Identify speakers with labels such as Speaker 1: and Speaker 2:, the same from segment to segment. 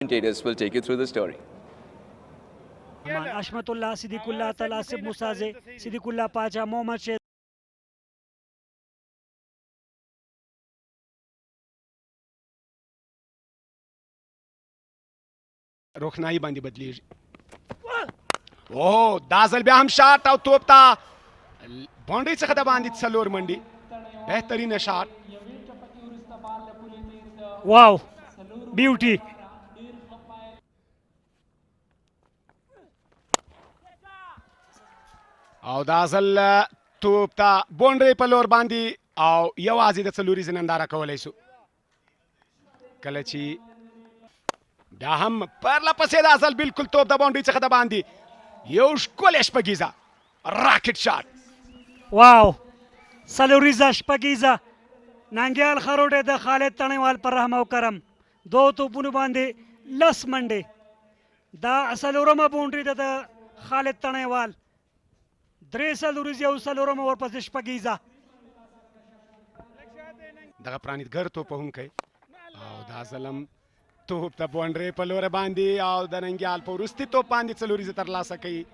Speaker 1: Commentators will take you through the story.
Speaker 2: Ashmatullah, Siddiqullah, Talasib Musaze, Siddiqullah Pacha, Mohammad Sheikh.
Speaker 3: روخنایی باندې بدلیږي. او دا ځل بیا هم شاټ او توپ ته باونډري څخه د باندې څلور منډي. بهترینه شاټ.
Speaker 2: واو بیوټي.
Speaker 3: او دا ځل توپ ته باونډري په لور باندې او یوازې د څلوريزې ننداره کولی شو. کله چې بیا هم پرله پسې دا ځل بالکل توپ د باونډري څخه د باندې یو ښکلې شپږیزه راکټ شاټ.
Speaker 2: واو څلوریزه شپږیزه ننګیال خروټې د خالد تڼیوال پر رحم او کرم دو توپونو باندې لس منډې. دا څلورمه باونډري ده د خالد تڼیوال. درې څلوریزې او څلورمه ورپسې شپږیزه.
Speaker 3: دغه پرانیتګر توپ وهونکی او دا ځل توپ د باونډري په لور باندې او د ننګیال په وروستي توپ باندې څلوریزه ترلاسه کوي.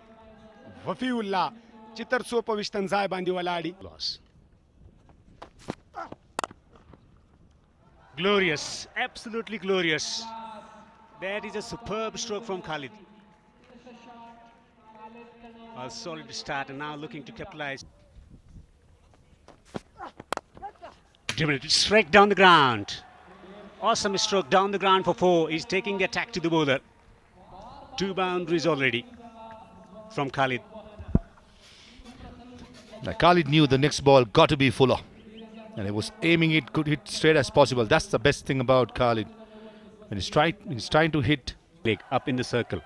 Speaker 3: وفي الله چې تر څو په ویشتم ځای باندې ولاړي.
Speaker 4: Glorious, absolutely glorious. That is a superb stroke from Khalid. A solid start and now looking to capitalize. Driven it straight down the ground. Awesome stroke down the ground for four. He's taking the attack to the bowler. Two boundaries already from Khalid.
Speaker 5: Now Khalid knew the next ball got to be fuller. And he was aiming it, could hit straight as possible. That's the best thing about Khalid. When he's trying to hit.
Speaker 4: Leg up in the circle.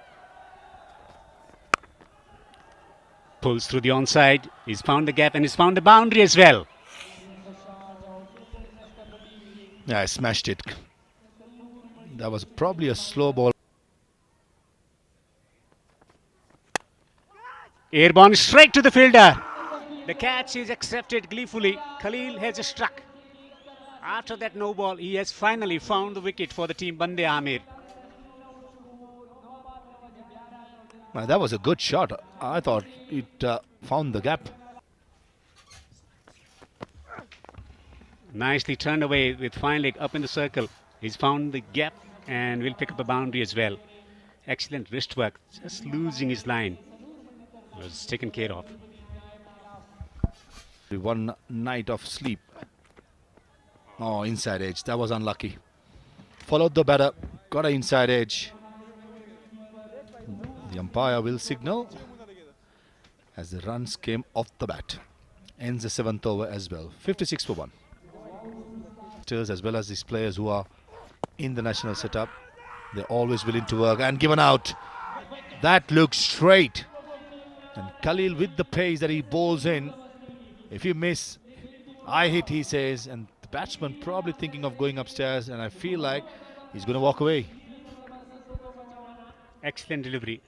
Speaker 4: Pulls through the onside. He's found the gap and he's found the boundary as well.
Speaker 5: Yeah, I smashed it. That was probably a slow ball.
Speaker 4: Airborne straight to the fielder. The catch is accepted gleefully. Khalil has struck. After that no ball, he has finally found the wicket for the team Bande Amir.
Speaker 5: That was a good shot. I thought it found the gap.
Speaker 4: Nicely turned away with fine leg up in the circle. He's found the gap and will pick up a boundary as well. Excellent wrist work. Just losing his line. Was taken care of.
Speaker 5: One night of sleep. Oh, inside edge. That was unlucky. Followed the batter. Got an inside edge. The umpire will signal as the runs came off the bat. Ends the 7th over as well. 56 for 1. As well as these players who are in the national setup, they're always willing to work and given out. That looks straight. And Khalil with the pace that he bowls in. If you miss, I hit, he says, and the batsman probably thinking of going upstairs, and I feel like he's going to walk away.
Speaker 4: Excellent delivery.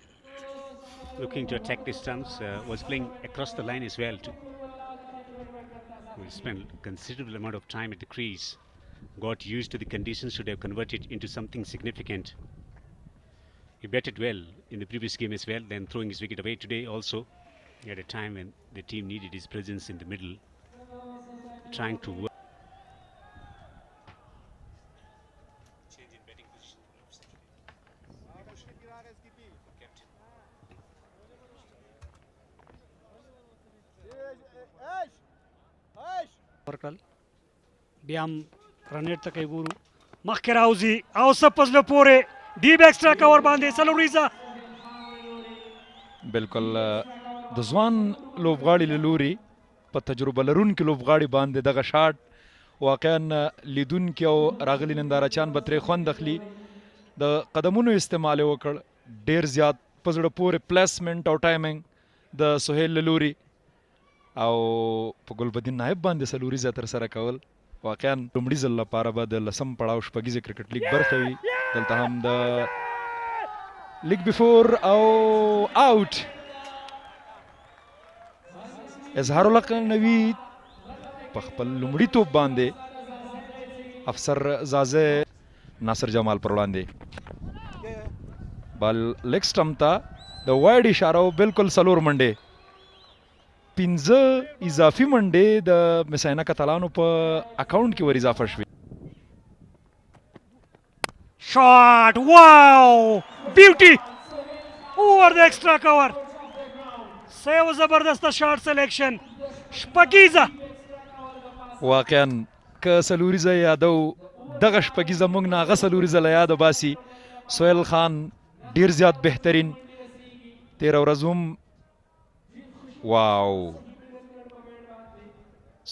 Speaker 4: Looking to attack the stumps, was playing across the line as well too. We spent a considerable amount of time at the crease. Got used to the conditions, should have converted into something significant. He batted well in the previous game as well, then throwing his wicket away today also. At a time when the team needed his presence in the middle, trying to work. Change in batting position.
Speaker 2: ورکړل بیا هم رنیټ ته کوي ګورو مخکې راوځي او سپس له پورې ډیپ ایکسټرا کور باندې څلوریزه.
Speaker 6: بالکل د ځوان لوبغاړي له لوري په تجربه لرونکي لوبغاړي باندې دغه شاټ واقعا لیدونکي او راغلي نندارچیان به ترې خوند اخلي. د قدمونو استعمال یې وکړ ډېر زیات په زړه پورې پلیسمنټ او ټایمنګ د سهیل له لوري او په ګلبدین نایب باندې څلوریزه ترسره کول واقعا لومړي ځل لپاره به د لسم پړاو شپږیزې کرکټ لیګ برخه وي. دلته هم د لیګ بیفور او آوټ اظهار الحق نوی په خپل لومړي توپ باندې افسر زازه ناصر جمال پر وړاندې بال لیګ سټمپ ته د وایډ اشاره او بالکل سلور منډې 15 اضافي منډې د مساینه کتالانو په اکاونټ کې ور اضافه شوې.
Speaker 2: Shot! Wow! Beauty! Over the extra cover. Save زبردست shot selection. شپږیزه.
Speaker 6: واقعا که سلوریزه یادو دغه شپږیزه موږ نه هغه سلوریزه له یاده باسي. سهیل خان ډیر زیات بهترین تیره ورځ هم واو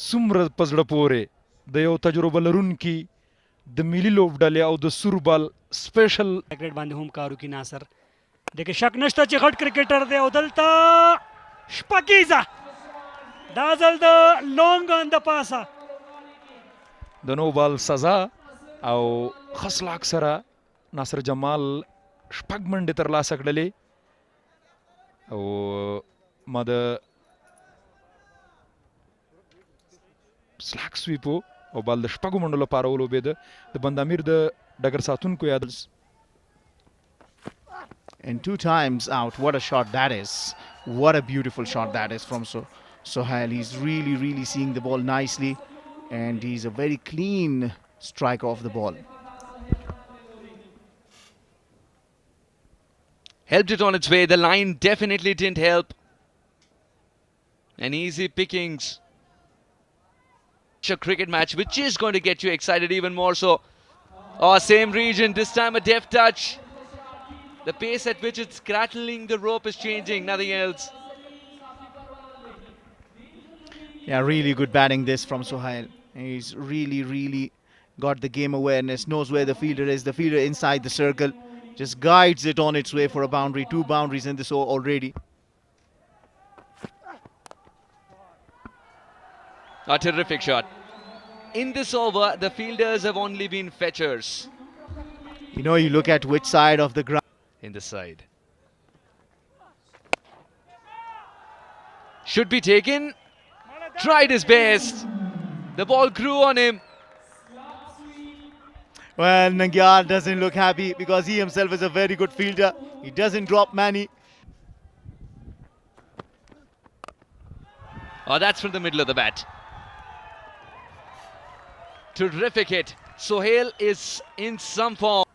Speaker 6: څومره په زړه پورې د یو تجربه لرونکي د ملي لوبډلې او د سور بال سپیشل
Speaker 2: کرکټ باندې هم کارو کی ناصر دغه شک نشته چې غټ کرکټر دی او دلته شپږیزه دا ځل د لونګ ان د پاسه
Speaker 6: د نو بال سزا او خصلاک سره ناصر جمال شپږ منډې ترلاسه کړلې او ما د سلاک سویپو او بال د شپږو منډو لپاره ولوبېده د بندامیر د ډګر ساتونکو یاد
Speaker 1: And 2 times out. What a shot that is. What a beautiful shot that is from Sohail. He's really seeing the ball nicely. And he's a very clean striker of the ball.
Speaker 7: Helped it on its way. The line definitely didn't help. An easy pickings. A cricket match which is going to get you excited even more so. Oh, same region. This time a deft touch. The pace at which it's crackling the rope is changing. Nothing else.
Speaker 1: Yeah, really good batting this from Sohail. He's really got the game awareness, knows where the fielder is. The fielder inside the circle just guides it on its way for a boundary. 2 boundaries in this over already.
Speaker 7: A terrific shot. In this over, the fielders have only been fetchers.
Speaker 1: You know, you look at which side of the ground.
Speaker 7: In the side. Should be taken. Tried his best. The ball grew on him.
Speaker 1: Well, Nangyal doesn't look happy because he himself is a very good fielder. He doesn't drop many.
Speaker 7: Oh, that's from the middle of the bat. Terrific hit. Sohail is in some form.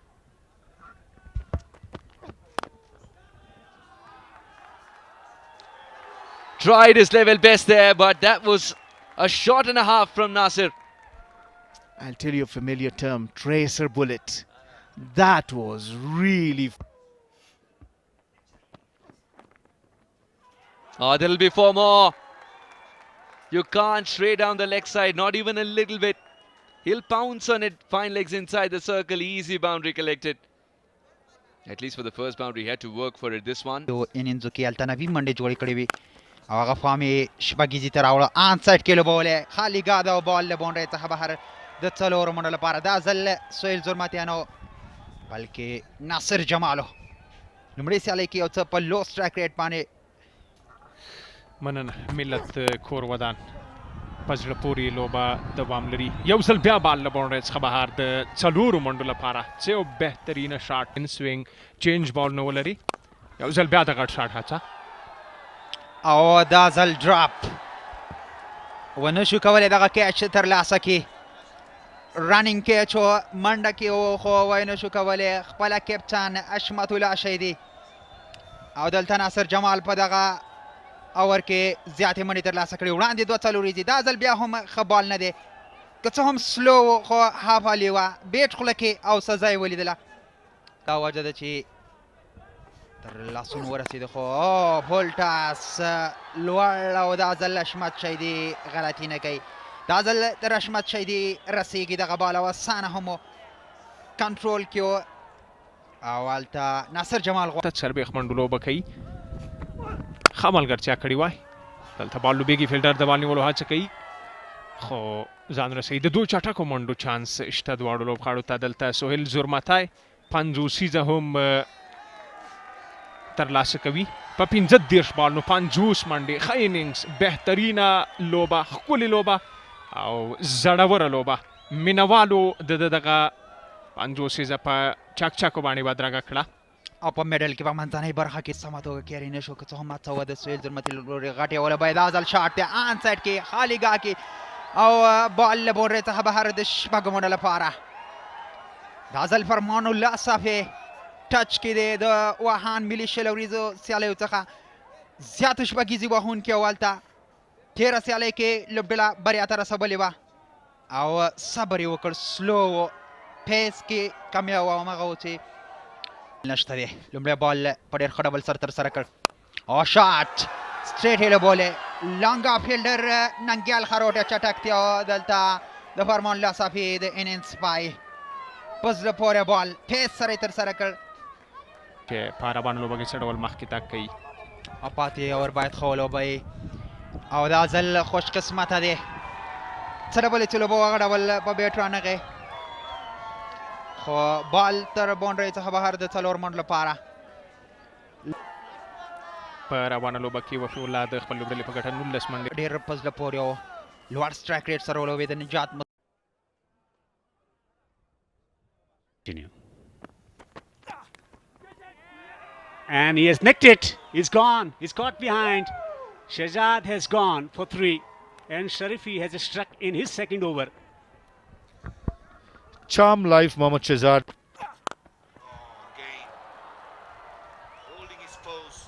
Speaker 7: Tried his level best there, but that was a shot and a half from Nasir.
Speaker 1: I'll tell you a familiar term, tracer bullet. That was really...
Speaker 7: Oh, there'll be 4 more. You can't stray down the leg side, not even a little bit. He'll pounce on it, fine legs inside the circle, easy boundary collected. At least for the first boundary, he had to work for it. This one.
Speaker 8: انینځو کې هلته نوي منډې جوړې کړې وي او هغه فام یې شپږیزې ته راوړه آن سایډ کې لوبولې خالي ګاده او بال له باونډرۍ څخه بهر د څلورو منډو لپاره دا ځل سهیل زرماتیانو بلکې ناصر جمالو لومړۍ سیالۍ کې یو څه په لو سټرایک ریټ باندې
Speaker 9: مننه ملت کور ودان په زړه پورې لوبه دوام لري یو ځل بیا بال له باونډرۍ څخه بهر د څلورو منډو لپاره څه یو بهترینه شاټ ان سوینګ چینج بال نه ولري یو ځل بیا د غټ شاټ هڅه
Speaker 8: او دا ځل ډراپ ونه شو کولی دغه کیچ ترلاسه کړي رننګ کیچ و منډه کې و خو ونه شو کولی خپله کپټن اشمت الله شیدي او دلته ناصر جمال په دغه اور کې زیاتې منډې ترلاسه کړي وړاندې 2 څلور دي دا ځل بیا هم ښه بال نه دی که څه هم سلو خو هاف هالي وه بیټ خوله کې او سزا یې ولیدله دا وجه ده چې تر لاسونو ورسېده خو بولټاس لوړ او دا ځل اشمت شیدي غلطي نه کوي دا ځل تر اشمت شیدي رسېږي دغه بال او اسانه هم کنټرول کې و او هلته ناصر جمال
Speaker 9: ته څلوېښت منډو لوبه کوي ښه ملګرتیا کړې وای دلته بال لوبېږي فیلډر د بال نیولو هڅه کوي خو ځان رسوي د 2 چټکو منډو چانس شته دواړو لوبغاړو ته دلته سهیل زرمتای 50 هم ترلاسه کوي په 15 بال نو 50 منډې ښه انینګز بهترینه لوبه ښکلې لوبه او زړوره لوبه مینوالو د دغه 50 په چاکچاکو باندې بدرګه کړه
Speaker 8: او په میډل کې په منځنۍ برخه کې سمه توګه کیري نه شو که څه هم هڅه وه د سهیل زلمتي له لورې غټې وله باید دا ځل شاټ دی آن سایډ کې خالي ګاه کې او بال له بونډرۍ څخه بهر د شپږو منډو لپاره دا ځل فرمان الله صافي ټچ کې دی د واهان ملي شلوریزو سیالیو څخه زیات شپږیزې وهونکي او هلته تېره سیالۍ کې لوبډله بریا ته رسولې وه او صبر یې وکړ سلو پیس کې کامیاب او همغه و چې نشته دی لومړی بال په ډېر ښه ډول سر ترسره کړ او شاټ سټریټ هیله بولې لانګا فیلډر ننګیال خروټه چټکتیا دلته د فرمان الله صافي د انینګ پای په زړه پورې بال پیس سره یې ترسره کړ
Speaker 9: چې په عربانو لوبه کې څه ډول مخکې تګ کوي
Speaker 8: او پاتې اور باید ښه ولوبه او دا ځل خوش قسمته دی څه ډول چې لوبه هغه ډول په بیټ رانغی خو بال تر باونډرۍ څخه بهر د 4 منډو لپاره
Speaker 9: په روانه لوبه کې وفي الله د خپل لوبډلې په ګټه 19 منډې
Speaker 8: ډېر په زړه پورې او لوړ سټرایک ریټ سره ولوبېد نجات
Speaker 4: Continue. And he has nicked it. He's gone. He's caught behind. Shahzad has gone for 3. And Sharifi has struck in his second over.
Speaker 5: Charm life, Mohammad Shahzad.
Speaker 10: Again, holding his pose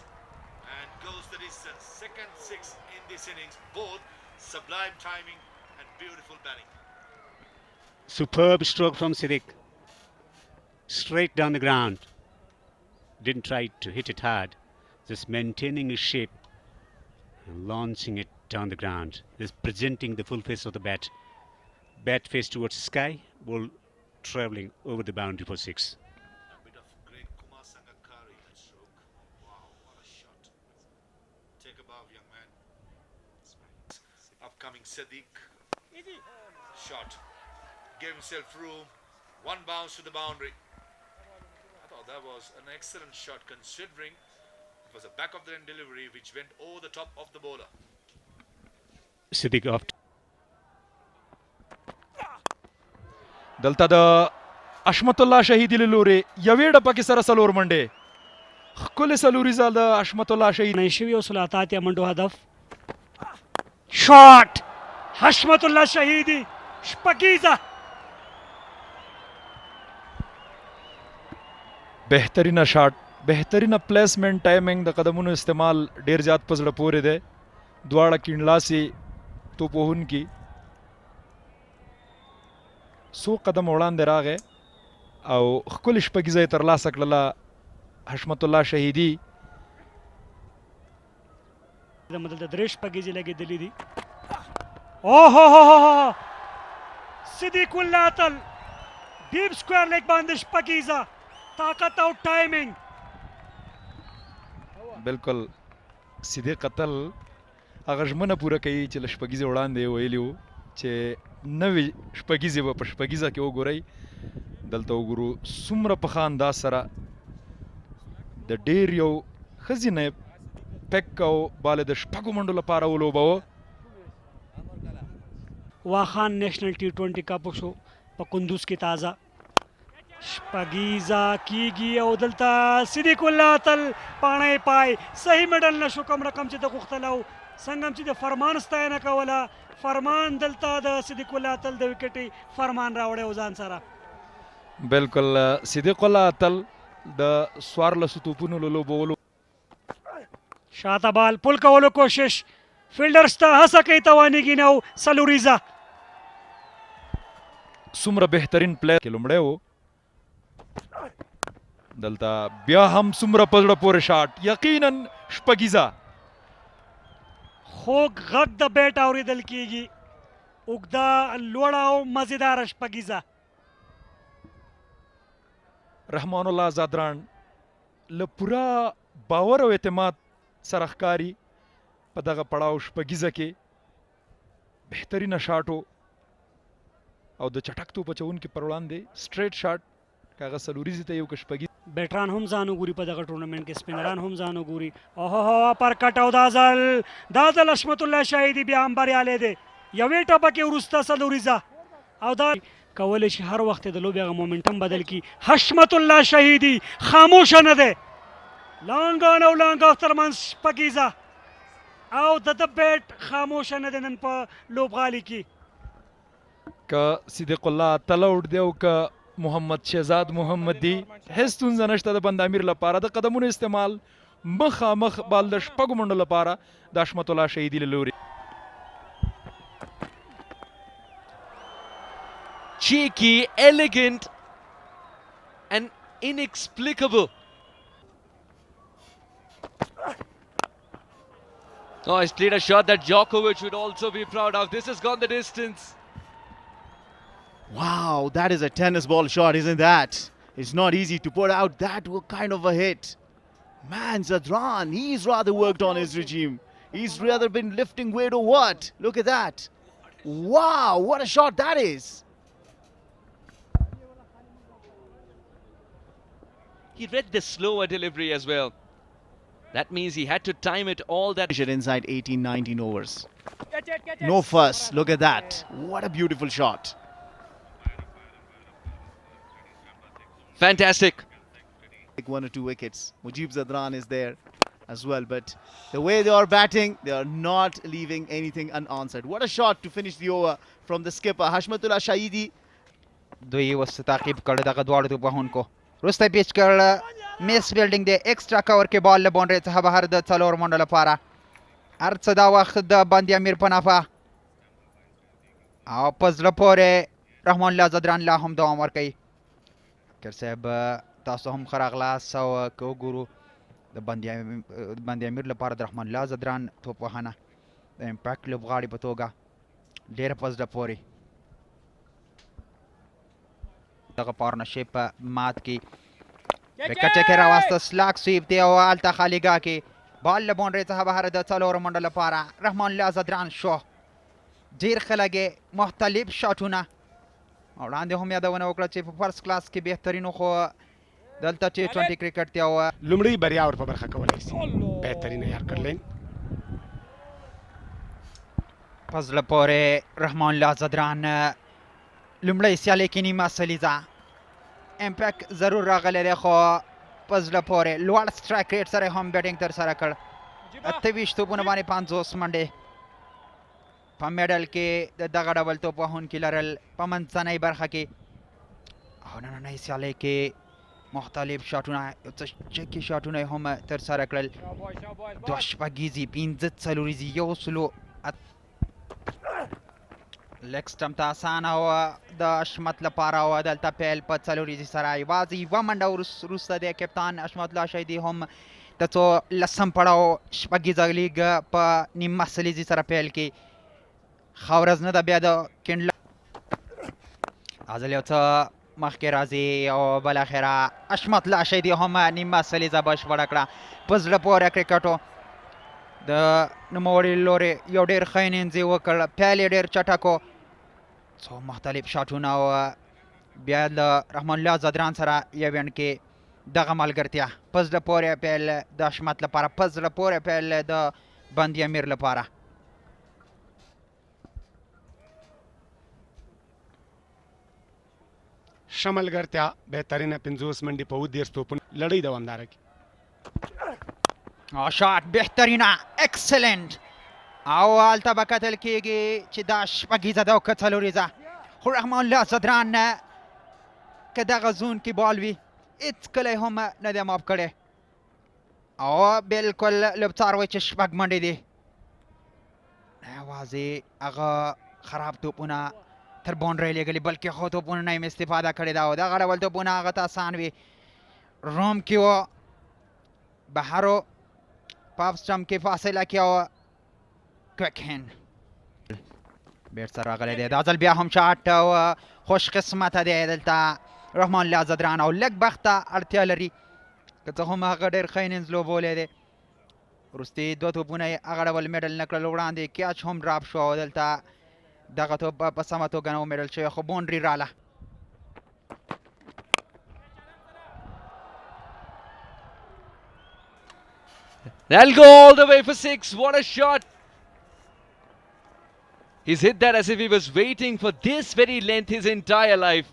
Speaker 10: and goes the distance. Second 6 in this innings. Both sublime timing and beautiful batting.
Speaker 4: Superb stroke from Siddiq. Straight down the ground. Didn't try to hit it hard. Just maintaining his shape and launching it down the ground. Just presenting the full face of the bat. Bat face towards the sky. Ball travelling over the boundary for 6.
Speaker 10: A bit of great Kumar Sangakkara that stroke. Wow, what a shot. Take a bow, young man. Upcoming Sadiq. Shot. Gave himself room. One bounce to the boundary. I thought that was an excellent shot considering it was a back of the end delivery which went over the top of the bowler.
Speaker 4: Siddiq off.
Speaker 6: دلته د اشمت الله شهیدي له لورې یوې ډپه کې سره 4 منډې ښکلې سلوریزه د اشمت الله شهید
Speaker 2: نه شوي او 37 منډو هدف شاټ حشمت الله شهیدي شپږیزه
Speaker 6: بهترینه شاټ بهترینه پلیسمنټ ټایمینګ د قدمونو استعمال ډیر زیات په زړه پورې دی دواړه کیڼلاسي توپ وهونکي څو قدم وړاندې راغی او ښکلې شپږیزه یې ترلاسه کړله حشمت الله شهیدي
Speaker 2: دلته درې شپږیزې لګېدلې دي اوهو صدیق الله اتل ډیپ سکویر لیګ باندې شپږیزه طاقت او ټایمینګ
Speaker 6: بالکل صدیق اتل هغه ژمنه پوره کوي چې له شپږیزې وړاندې یې ویلي وو چې نوې شپږیزې به په شپږیزه کې وګورئ دلته وګورو څومره په ښه انداز سره د ډېر یو ښځینه پیک او باله د شپږو منډو لپاره ولوبوه
Speaker 2: واخان نیشنل T20 کپ شو په کندوز کې تازه شپږیزه کیږي او دلته صدیق الله اتل پاڼه پای صحیح میډل نشو کوم رقم چې د غوښتلو څنګه چې د فرمان ستاینه کوله فرمان دلته د صدیق الله اتل د وکټې فرمان راوړی و ځان سره
Speaker 6: بالکل صدیق الله اتل د 14 توپونو له لوبولو
Speaker 2: شاته بال پل کولو کوشش فیلډرز ته هڅه کوي توانیږي نه او سلوریزه
Speaker 6: څومره بهترین پلی کې لومړی و دلته بیا هم څومره په زړه پورې شاټ یقینا شپږیزه
Speaker 2: خوږ غږ د بیټ اورېدل کیږي اوږده لوړه او مزیداره شپږیزه
Speaker 6: رحمان الله زادران له پوره باور او اعتماد سره ښکاري په دغه پړاو شپږیزه کې بهترینه شاټو او د چټک توپ اچوونکي پر وړاندې سټریټ شاټ که هغه څلوریزې ته یو که شپږیز
Speaker 2: بیټران هم ځان وګوري په دغه ټورنمنټ کې سپینران هم ځان وګوري اوهو پر کټ او دا ځل حشمت الله شهیدي بیا هم بریالی دی یوې ټپه کې وروسته سلوریزه او دا کولی شي هر وخت د لوبې هغه مومنټم بدل کړي. حشمت الله شهیدي خاموشه نه دی، لانګان او لانګاف ترمنځ شپږیزه او د ده بیټ خاموشه نه دی نن په لوبغالي کې.
Speaker 6: که صدیق الله تلوډ دی او که محمد شهزاد محمد دی، هیڅ ستونزه نشته د بند امیر لپاره د قدمونو استعمال مخامخ بال د شپږو منډو لپاره د حشمت الله شهیدي له لوري.
Speaker 7: Cheeky, elegant, and inexplicable. Oh, he's played a shot that Djokovic would also be proud of. This has gone the distance.
Speaker 1: Wow, that is a tennis ball shot, isn't that? It's not easy to put out that kind of a hit. Man, Zadran, he's rather worked on his regime. He's rather been lifting weight or what? Look at that. Wow, what a shot that is.
Speaker 7: He read the slower delivery as well. That means he had to time it all that.
Speaker 1: Inside 18-19 overs. No fuss. Look at that. What a beautiful shot.
Speaker 7: Fantastic.
Speaker 1: One or two wickets. Mujib Zadran is there as well. But the way they are batting, they are not leaving anything unanswered. What a shot to finish the over from the skipper. Hashmatullah Shahidi.
Speaker 8: دوی وس تعقیب کړ دغه دواړو توپوهونکو. وروسته پیچ کړ میس فیلډینګ د ایکسټرا کور کې بال له باونډرۍ څخه بهر د څلور منډو لپاره. هر څه دا وخت د بند امیر په نفع او په زړه پورې رحمان الله زدران لا هم دوام ورکوي. کر صاحب تاسو هم ښه راغلاست او که وګورو د بند امیر لپاره د رحمان الله زدران توپوهنه د امپیکټ لوبغاړي په توګه ډېره په زړه پورې دغه پارتنرشپ مات کی. وکټ کې راوسته سلاک سویپ دی او هلته خالیګاه کې بال له باونډرۍ څخه بهر د څلورو منډو لپاره رحمان الله زدران شو. ډېر ښه لګې مختلف شاټونه او وړاندې هم یادونه وکړه چې په فرست کلاس کې بهترینو خو دلته T20 کرکټ دی او
Speaker 3: لومړی بریا ور په برخه کولی شي. بهترینه یارکرلین
Speaker 8: په زړه پورې رحمان الله زدران لومړی سیالۍ کې نیمه سلیزه امپیکټ ضرور راغلی دی خو په زړه پورې لوړ سټرایک ریټ سره هم بیټینګ ترسره کړ. 28 توپونه باندې 50 منډې په میډل کې د دغه ډول توپوهونکي لرل په منځنۍ برخه کې او نننۍ سیالۍ کې مختلف شاټونه یو څه چکي شاټونه یې هم ترسره کړل. دوه شپږیزې 15 څلوریزې 100 لیګ سټمپ ته اسانه وه د حشمت لپاره او دلته پیل په څلوریزې سره یوازې یوه منډه وروسته د کپتان حشمت الله شهیدي هم د څو لسم پړاو شپږیزه لیګ په نیمه سلیزې سره پیل کې. ښه ورځ نه ده بیا د کینډ ازل یو څه مخکې راځي او بالاخره حشمت الله شهیدي هم نیمه سلیزه بشپړه کړه. په زړه پورې کرکټو د نوموړي لورې یو ډېر ښه انینځ یې وکړ. پیل یې ډېر چټک و، څو مختلف شاټونه او بیا له رحمان الله زدران سره یو اینډ کې دغه ملګرتیا. په زړه پورې پیل د حشمت لپاره، په زړه پورې پیل د بند امیر لپاره.
Speaker 3: ښه ملګرتیا بهترینه 50 منډې په 19 توپونو لړۍ دوامداره کړي.
Speaker 8: شاټ بهترینه اکسلنټ او هلته به کتل کېږي چې دا شپږیزه ده او که څلوریزه خو رحمان الله زدران که دغه زون کې بال وي هېڅکله یې هم نه دی ماف کړی او بلکل لوبڅار وایي چې شپږ منډې دي. یوازې هغه خراب توپونه تر باونډرۍ لېږلي بلکې ښه توپونه نه یم استفاده کړې ده او دغه ډول توپونه هغه ته اسان وي. روم کې و بهر په اف سټمپ کې فاصله کې او کویک هینډ بیټ سره راغلی دی. دا ځل بیا هم شاټ او خوش قسمته دی دلته رحمان الله زدران او لږ بخت ته اړتیا لري که څه هم هغه ډېر ښه انینځ لوبولی دی. وروستي دوه توپونه یې هغه ډول میډل نه کړل، وړاندې کیچ هم ډراپ شو او دلته دغه توپ په سمه توګه نه و میډل شوی خو باونډري راله.
Speaker 7: They'll go all the way for 6. What a shot. He's hit that as if he was waiting for this very length his entire life.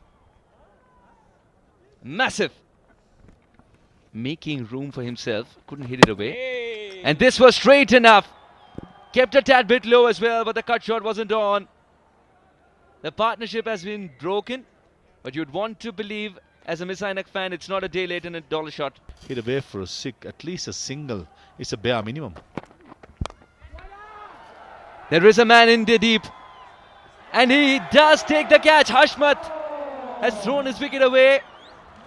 Speaker 7: Massive. Making room for himself. Couldn't hit it away. And this was straight enough. Kept a tad bit low as well, but the cut shot wasn't on. The partnership has been broken, but you'd want to believe as a Miss Ainak fan, it's not a day late and a dollar shot.
Speaker 5: Hit away for at least a single. It's a bare minimum.
Speaker 7: There is a man in the deep. And he does take the catch. Hashmat has thrown his wicket away,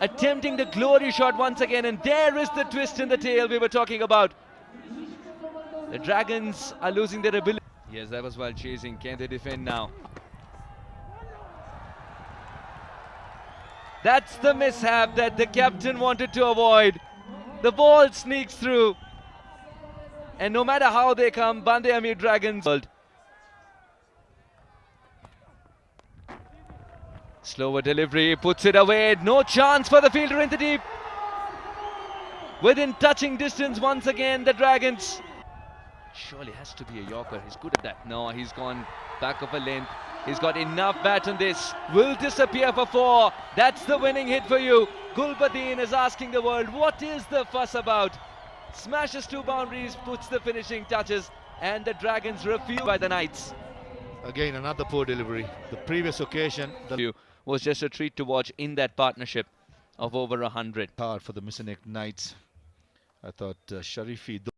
Speaker 7: attempting the glory shot once again. And there is the twist in the tail we were talking about. The Dragons are losing their ability. Yes, that was while chasing. Can they defend now? That's the mishap that the captain wanted to avoid. The ball sneaks through. And no matter how they come, Bande Amir Dragons. Slower delivery, puts it away. No chance for the fielder in the deep. Within touching distance once again, the Dragons. Surely has to be a Yorker. He's good at that. No, he's gone back of a length. He's got enough bat on this. Will disappear for 4. That's the winning hit for you. Gulbadin is asking the world, what is the fuss about? Smashes 2 boundaries, puts the finishing touches, and the Dragons refused by the Knights.
Speaker 5: Again, another poor delivery. The previous occasion, the
Speaker 7: Was just a treat to watch in that partnership of over 100.
Speaker 5: hard for the Miss Ainak Knights. I thought Sharifi.